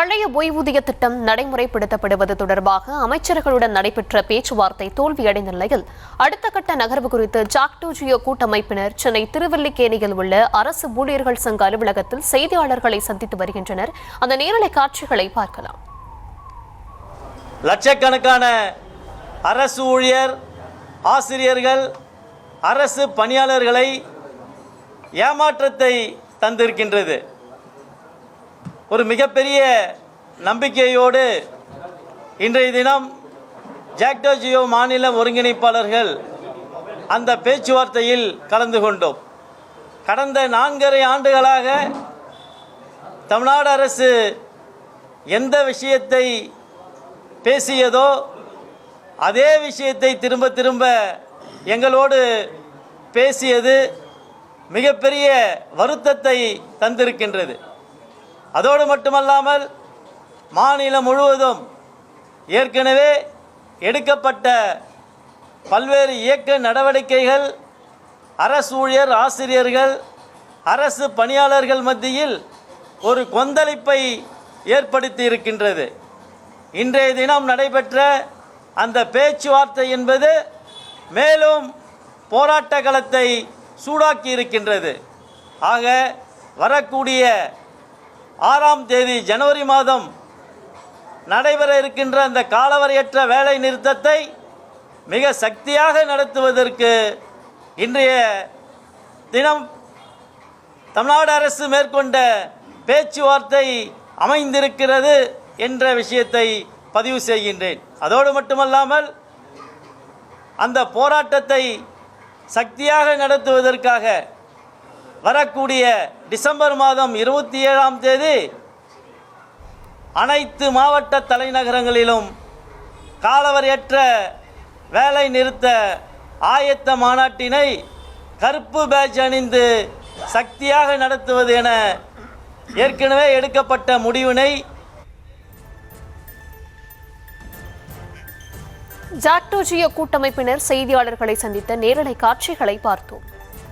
பழைய ஓய்வூதிய திட்டம் நடைமுறைப்படுத்தப்படுவது தொடர்பாக அமைச்சர்களுடன் நடைபெற்ற பேச்சுவார்த்தை தோல்வியடைந்த நிலையில் அடுத்த கட்ட நகர்வு குறித்து ஜாக்டோ ஜியோ கூட்டமைப்பினர் சென்னை திருவல்லிக்கேணியில் உள்ள அரசு ஊழியர்கள் சங்க அலுவலகத்தில் செய்தியாளர்களை சந்தித்து வருகின்றனர். அந்த நேரலை காட்சிகளை பார்க்கலாம். லட்சக்கணக்கான அரசு ஊழியர், ஆசிரியர்கள், அரசு பணியாளர்களை ஏமாற்றத்தை தந்திருக்கின்றது. ஒரு மிகப்பெரிய நம்பிக்கையோடு இன்றைய தினம் ஜாக்டோ ஜியோ மாநில ஒருங்கிணைப்பாளர்கள் அந்த பேச்சுவார்த்தையில் கலந்து கொண்டோம். கடந்த 4.5 ஆண்டுகளாக தமிழ்நாடு அரசு எந்த விஷயத்தை பேசியதோ அதே விஷயத்தை திரும்ப திரும்ப எங்களோடு பேசியது மிகப்பெரிய வருத்தத்தை தந்திருக்கின்றது. அதோடு மட்டுமல்லாமல் மாநிலம் முழுவதும் ஏற்கனவே எடுக்கப்பட்ட பல்வேறு இயக்க நடவடிக்கைகள் அரசு ஊழியர், ஆசிரியர்கள், அரசு பணியாளர்கள் மத்தியில் ஒரு கொந்தளிப்பை ஏற்படுத்தி இருக்கின்றது. இன்றைய தினம் நடைபெற்ற அந்த பேச்சுவார்த்தை என்பது மேலும் போராட்ட களத்தை சூடாக்கி இருக்கின்றது. ஆக வரக்கூடிய 6ஆம் தேதி ஜனவரி மாதம் நடைபெற இருக்கின்ற அந்த காலவரையற்ற வேலை நிறுத்தத்தை மிக சக்தியாக நடத்துவதற்கு இன்றைய தினம் தமிழ்நாடு அரசு மேற்கொண்ட பேச்சுவார்த்தை அமைந்திருக்கிறது என்ற விஷயத்தை பதிவு செய்கின்றேன். அதோடு மட்டுமல்லாமல் அந்த போராட்டத்தை சக்தியாக நடத்துவதற்காக வரக்கூடிய டிசம்பர் மாதம் 27ஆம் தேதி அனைத்து மாவட்ட தலைநகரங்களிலும் காலவரையற்ற வேலை நிறுத்த ஆயத்த மாநாட்டினை கருப்பு பேட்ஜ் அணிந்து சக்தியாக நடத்துவது என ஏற்கனவே எடுக்கப்பட்ட முடிவினை ஜாக்டோ ஜியோ கூட்டமைப்பினர் செய்தியாளர்களை சந்தித்த நேரலை காட்சிகளை பார்த்தோம்.